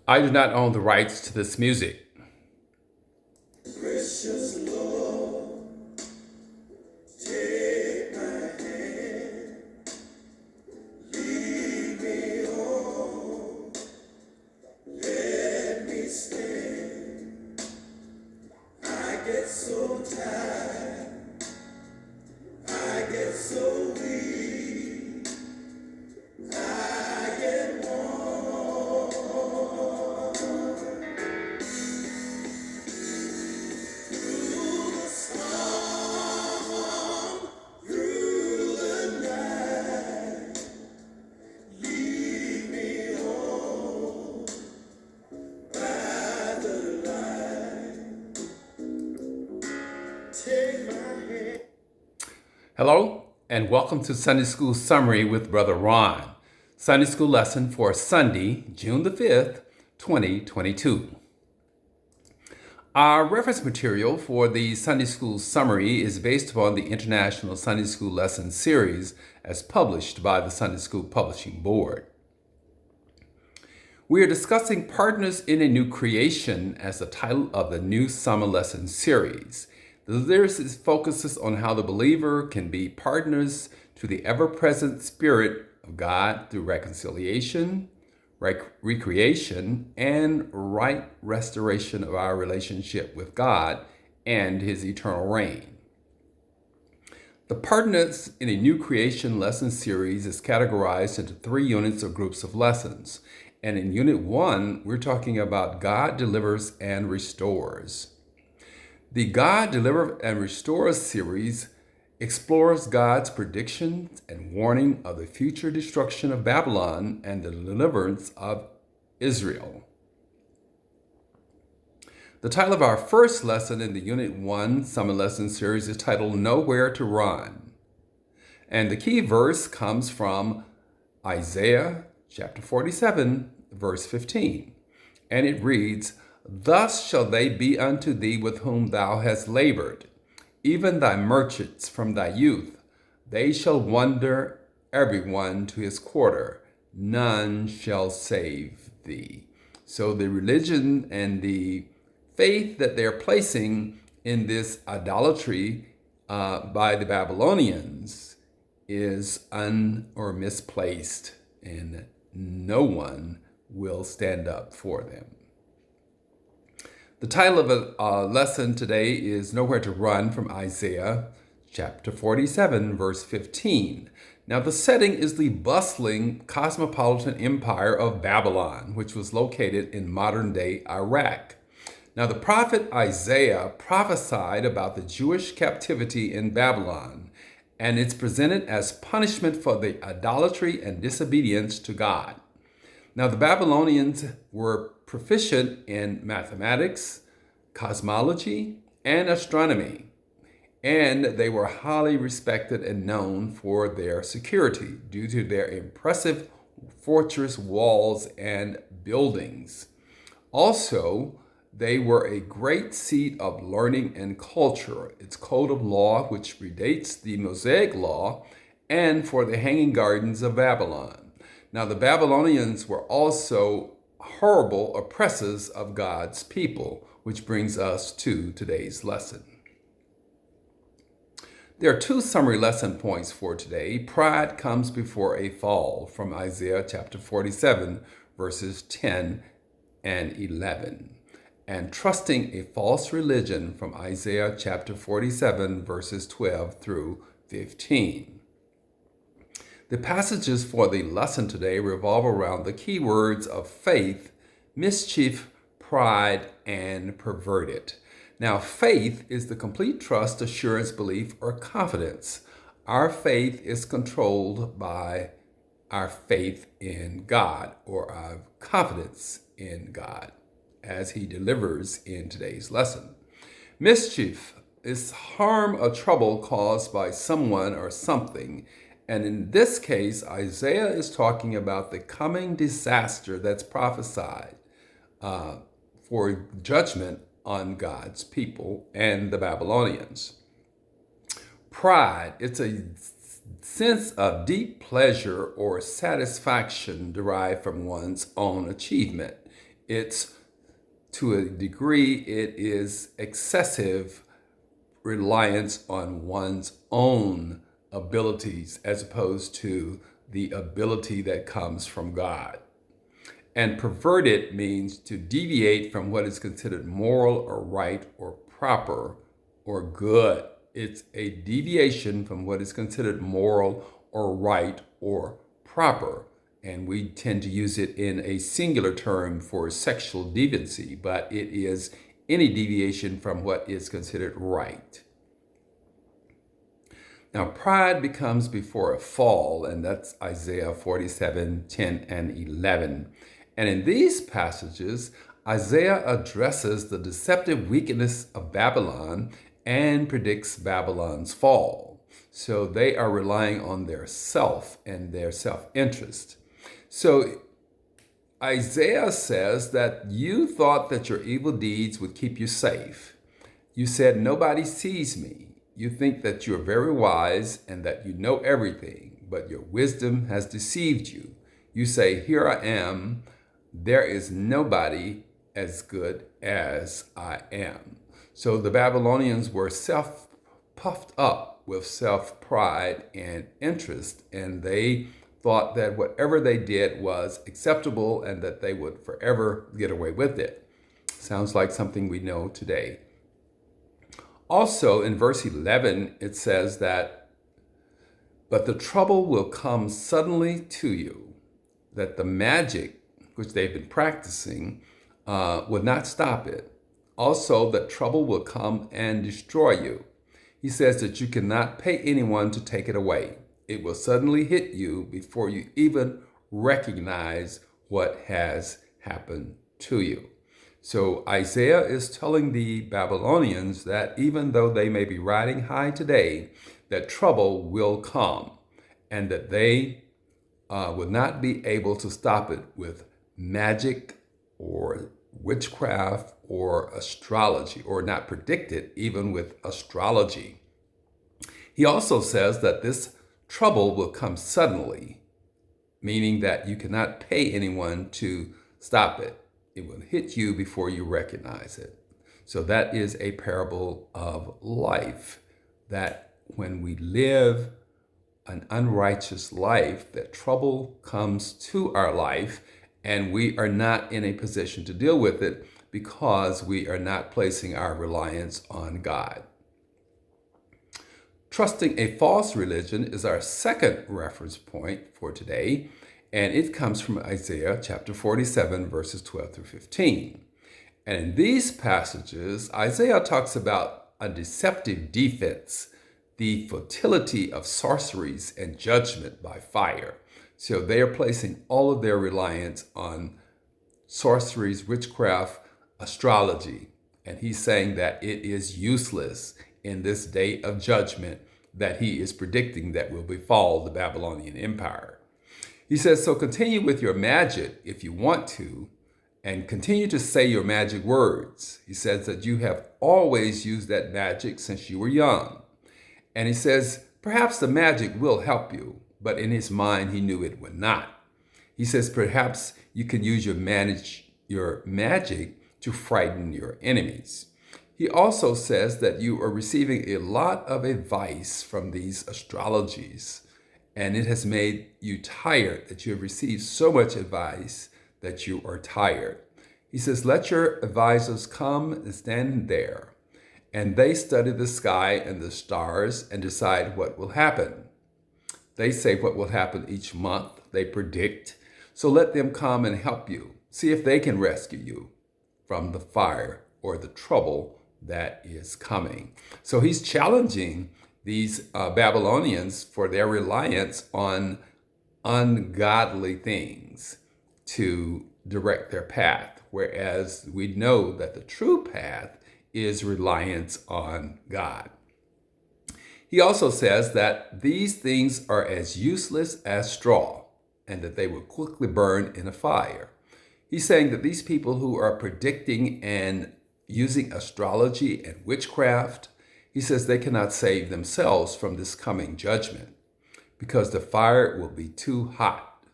I do not own the rights to this music. Precious Lord, take my hand, lead me on, let me stand. I get so tired, I get so weak, I get through the storm, through the night. Lead me home by the light. Take my hand. Hello, and welcome to Sunday School Summary with Brother Ron. Sunday School lesson for Sunday, June the 5th, 2022. Our reference material for the Sunday School Summary is based upon the International Sunday School Lesson Series as published by the Sunday School Publishing Board. We are discussing Partners in a New Creation as the title of the new summer lesson series. The lyrics focuses on how the believer can be partners to the ever-present Spirit of God through reconciliation, recreation, and right restoration of our relationship with God and His eternal reign. The Partners in a New Creation lesson series is categorized into 3 units or groups of lessons. And in Unit 1, we're talking about God delivers and restores. The God Deliver and Restore series explores God's predictions and warning of the future destruction of Babylon and the deliverance of Israel. The title of our first lesson in the Unit 1 Summer Lesson series is titled Nowhere to Run. And the key verse comes from Isaiah chapter 47, verse 15. And it reads, "Thus shall they be unto thee with whom thou hast labored, even thy merchants from thy youth. They shall wander every one to his quarter. None shall save thee." So the religion and the faith that they're placing in this idolatry by the Babylonians is or misplaced, and no one will stand up for them. The title of a lesson today is Nowhere to Run from Isaiah chapter 47, verse 15. Now, the setting is the bustling cosmopolitan empire of Babylon, which was located in modern-day Iraq. Now, the prophet Isaiah prophesied about the Jewish captivity in Babylon, and it's presented as punishment for the idolatry and disobedience to God. Now, the Babylonians were proficient in mathematics, cosmology, and astronomy, and they were highly respected and known for their security due to their impressive fortress walls and buildings. Also, they were a great seat of learning and culture. Its code of law, which predates the Mosaic law, and for the Hanging Gardens of Babylon. Now, the Babylonians were also horrible oppressors of God's people, which brings us to today's lesson. There are 2 summary lesson points for today. Pride comes before a fall, from Isaiah chapter 47, verses 10 and 11. And trusting a false religion, from Isaiah chapter 47, verses 12 through 15. The passages for the lesson today revolve around the key words of faith, mischief, pride, and perverted. Now, faith is the complete trust, assurance, belief, or confidence. Our faith is controlled by our faith in God, or our confidence in God, as He delivers in today's lesson. Mischief is harm or trouble caused by someone or something. And in this case, Isaiah is talking about the coming disaster that's prophesied for judgment on God's people and the Babylonians. Pride, it's a sense of deep pleasure or satisfaction derived from one's own achievement. It's, to a degree, it is excessive reliance on one's own abilities as opposed to the ability that comes from God. And perverted means to deviate from what is considered moral or right or proper or good. It's a deviation from what is considered moral or right or proper. And we tend to use it in a singular term for sexual deviancy, but it is any deviation from what is considered right. Now, pride becomes before a fall, and that's Isaiah 47, 10, and 11. And in these passages, Isaiah addresses the deceptive wickedness of Babylon and predicts Babylon's fall. So they are relying on their self and their self-interest. So Isaiah says that you thought that your evil deeds would keep you safe. You said, nobody sees me. You think that you are very wise and that you know everything, but your wisdom has deceived you. You say, here I am. There is nobody as good as I am. So the Babylonians were puffed up with self-pride and interest, and they thought that whatever they did was acceptable and that they would forever get away with it. Sounds like something we know today. Also, in verse 11, it says that, but the trouble will come suddenly to you, that the magic which they've been practicing will not stop it. Also, that trouble will come and destroy you. He says that you cannot pay anyone to take it away. It will suddenly hit you before you even recognize what has happened to you. So Isaiah is telling the Babylonians that even though they may be riding high today, that trouble will come and that they will not be able to stop it with magic or witchcraft or astrology, or not predict it even with astrology. He also says that this trouble will come suddenly, meaning that you cannot pay anyone to stop it. It will hit you before you recognize it. So that is a parable of life, that when we live an unrighteous life, that trouble comes to our life and we are not in a position to deal with it because we are not placing our reliance on God. Trusting a false religion is our second reference point for today, and it comes from Isaiah chapter 47, verses 12 through 15. And in these passages, Isaiah talks about a deceptive defense, the futility of sorceries and judgment by fire. So they are placing all of their reliance on sorceries, witchcraft, astrology. And he's saying that it is useless in this day of judgment that he is predicting that will befall the Babylonian Empire. He says, so continue with your magic if you want to, and continue to say your magic words. He says that you have always used that magic since you were young. And he says, perhaps the magic will help you, but in his mind, he knew it would not. He says, perhaps you can use your magic to frighten your enemies. He also says that you are receiving a lot of advice from these astrologies, and it has made you tired, that you have received so much advice that you are tired. He says, let your advisors come and stand there, and they study the sky and the stars and decide what will happen. They say what will happen each month. They predict. So let them come and help you. See if they can rescue you from the fire or the trouble that is coming. So he's challenging these Babylonians for their reliance on ungodly things to direct their path, whereas we know that the true path is reliance on God. He also says that these things are as useless as straw and that they will quickly burn in a fire. He's saying that these people who are predicting and using astrology and witchcraft, he says they cannot save themselves from this coming judgment because the fire will be too hot.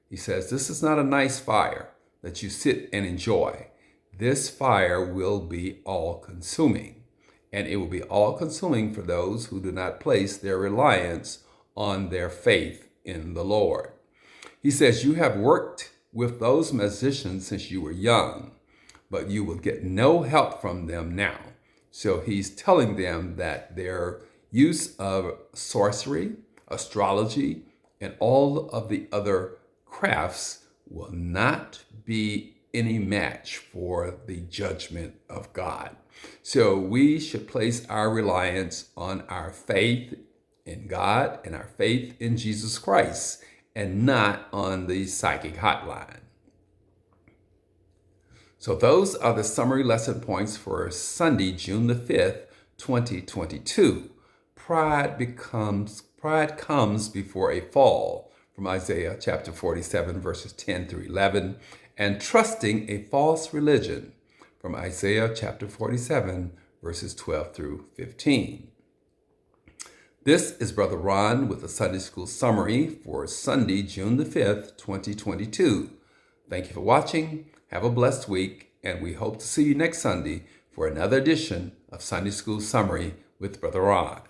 He says this is not a nice fire that you sit and enjoy. This fire will be all-consuming, and it will be all-consuming for those who do not place their reliance on their faith in the Lord. He says, you have worked with those musicians since you were young, but you will get no help from them now. So he's telling them that their use of sorcery, astrology, and all of the other crafts will not be any match for the judgment of God. So we should place our reliance on our faith in God and our faith in Jesus Christ, and not on the psychic hotline. So those are the summary lesson points for Sunday, June the 5th, 2022. Pride comes before a fall, from Isaiah chapter 47, verses 10 through 11, and trusting a false religion, from Isaiah chapter 47, verses 12 through 15. This is Brother Ron with the Sunday School Summary for Sunday, June the 5th, 2022. Thank you for watching. Have a blessed week, and we hope to see you next Sunday for another edition of Sunday School Summary with Brother Ron.